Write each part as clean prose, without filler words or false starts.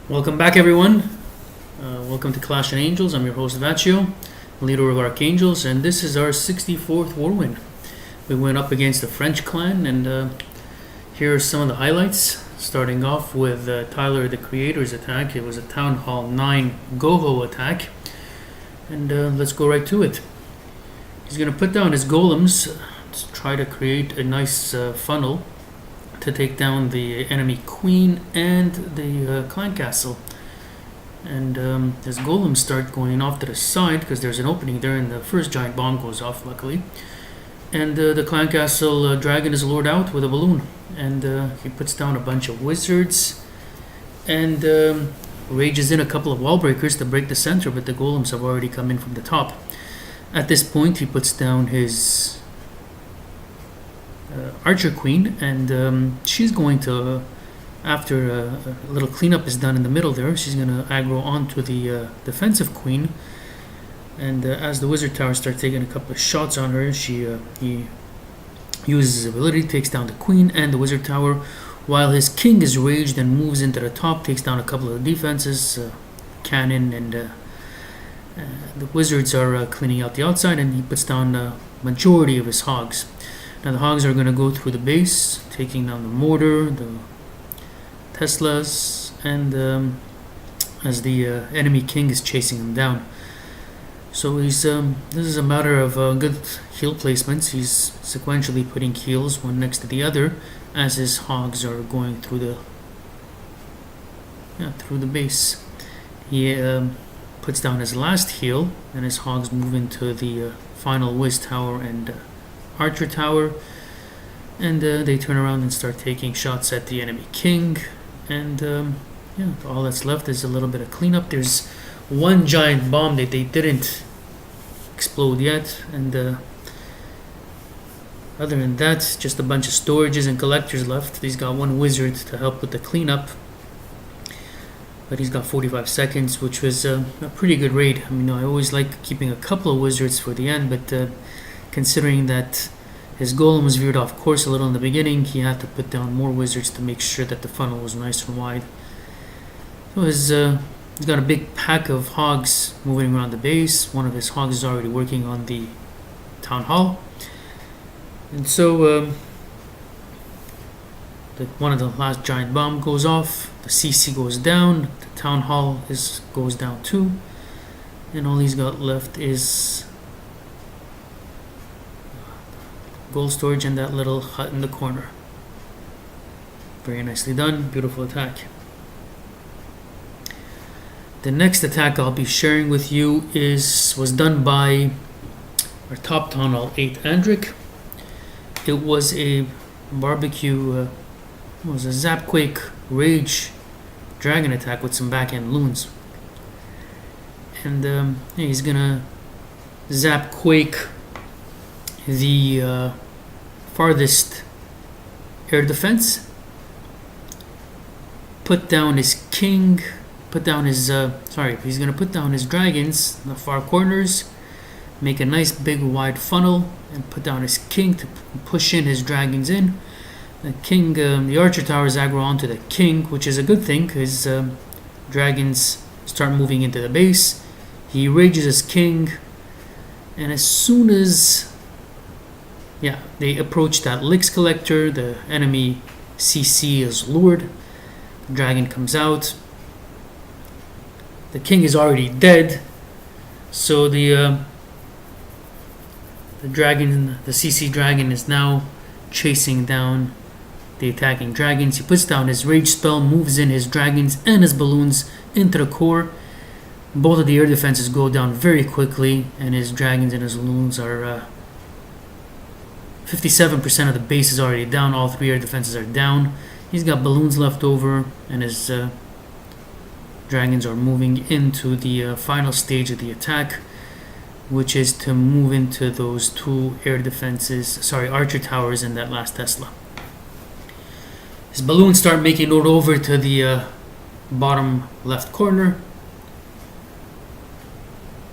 Welcome back, everyone. Welcome to Clash and Angels. I'm your host, Vaccio, leader of Archangels, and this is our 64th war win. We went up against the French clan, and here are some of the highlights. Starting off with Tyler the Creator's attack. It was a Town Hall 9 Goho attack, and let's go right to it. He's going to put down his golems to try to create a nice funnel to take down the enemy queen and the clan castle. And his golems start going off to the side because there's an opening there, and the first giant bomb goes off, luckily. And the clan castle dragon is lured out with a balloon, and he puts down a bunch of wizards and rages in a couple of wall breakers to break the center, but the golems have already come in from the top. At this point, he puts down his archer queen, and she's going to, after a little cleanup is done in the middle there, she's going to aggro onto the defensive queen. And as the wizard tower starts taking a couple of shots on her, he uses his ability, takes down the queen and the wizard tower, while his king is raged and moves into the top, takes down a couple of defenses, cannon, and the wizards are cleaning out the outside, and he puts down the majority of his hogs. Now the hogs are going to go through the base, taking down the mortar, the Teslas, and as the enemy king is chasing him down. So this is a matter of good heal placements. He's sequentially putting heals one next to the other as his hogs are going through the base. He puts down his last heal, and his hogs move into the final whiz tower and archer tower, and they turn around and start taking shots at the enemy king. And all that's left is a little bit of cleanup. There's one giant bomb that they didn't explode yet, and other than that, just a bunch of storages and collectors left. He's got one wizard to help with the cleanup, but he's got 45 seconds, which was a pretty good raid. I mean, I always like keeping a couple of wizards for the end, but considering that his golem was veered off course a little in the beginning, he had to put down more wizards to make sure that the funnel was nice and wide. So he's got a big pack of hogs moving around the base. One of his hogs is already working on the town hall. And so one of the last giant bomb goes off, the CC goes down, the town hall goes down too, and all he's got left is gold storage and that little hut in the corner. Very nicely done, beautiful attack. The next attack I'll be sharing with you was done by our top Town Hall 8 Andric. It was a barbecue, it was a Zapquake Rage Dragon attack with some backhand loons. And he's gonna Zapquake the farthest air defense, put down his king, he's gonna put down his dragons in the far corners, make a nice big wide funnel, and put down his king to push in his dragons in. The king, the archer towers aggro onto the king, which is a good thing because dragons start moving into the base. He rages his king, and as soon as they approach that Licks collector, the enemy CC is lured. The dragon comes out. The king is already dead, so the CC dragon is now chasing down the attacking dragons. He puts down his rage spell, moves in his dragons and his balloons into the core. Both of the air defenses go down very quickly, and his dragons and his balloons are 57% of the base is already down. All three air defenses are down. He's got balloons left over, and his dragons are moving into the final stage of the attack, which is to move into those two archer towers and that last Tesla. His balloons start making it over to the bottom left corner.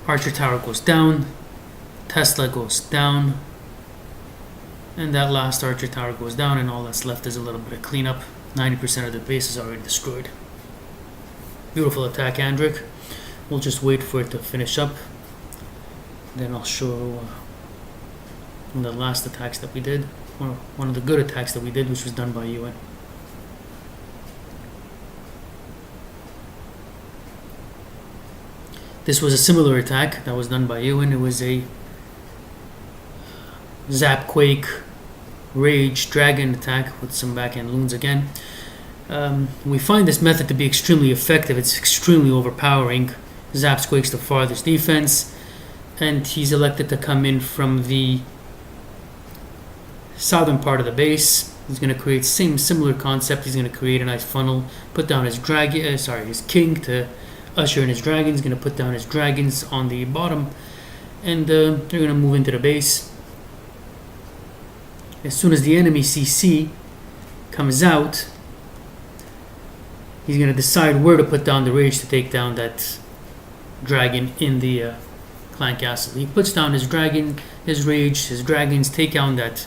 Archer tower goes down, Tesla goes down, and that last archer tower goes down, and all that's left is a little bit of cleanup. 90% of the base is already destroyed. Beautiful attack, Andric. We'll just wait for it to finish up. Then I'll show one of the last attacks that we did. Or one of the good attacks that we did, which was done by Ewan. This was a similar attack that was done by Ewan. It was a Zap, Quake, Rage, Dragon attack with some backhand loons again. We find this method to be extremely effective. It's extremely overpowering. Zaps, Quakes the farthest defense, and he's elected to come in from the southern part of the base. He's going to create similar concept. He's going to create a nice funnel, put down his his king to usher in his dragons. Going to put down his dragons on the bottom, and they're going to move into the base. As soon as the enemy CC comes out, he's going to decide where to put down the rage to take down that dragon in the clan castle. He puts down his dragon, his rage, his dragons, take down the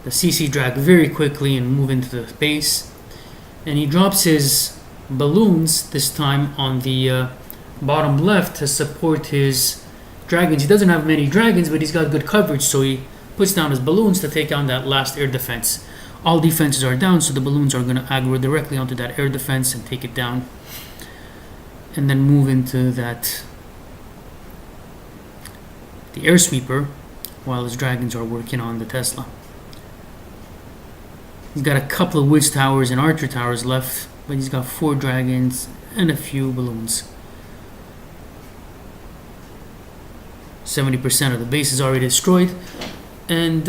CC drag very quickly and move into the base. And he drops his balloons this time on the bottom left to support his dragons. He doesn't have many dragons, but he's got good coverage, so he puts down his balloons to take down that last air defense. All defenses are down, so the balloons are going to aggro directly onto that air defense and take it down. And then move into the air sweeper while his dragons are working on the Tesla. He's got a couple of witch towers and archer towers left, but he's got 4 dragons and a few balloons. 70% of the base is already destroyed, and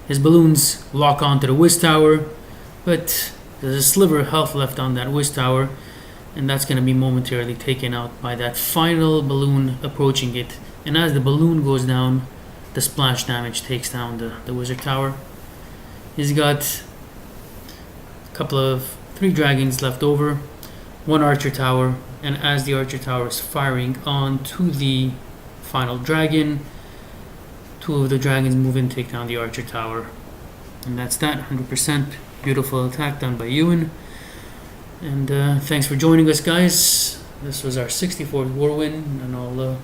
his balloons lock onto the witch tower, but there's a sliver of health left on that witch tower, and that's going to be momentarily taken out by that final balloon approaching it. And as the balloon goes down, the splash damage takes down the wizard tower. He's got a couple of 3 dragons left over, 1 archer tower, and as the archer tower is firing onto the final dragon, 2 of the dragons move in, take down the archer tower. And that's that, 100%. Beautiful attack done by Ewan. And thanks for joining us, guys. This was our 64th war win, and I'll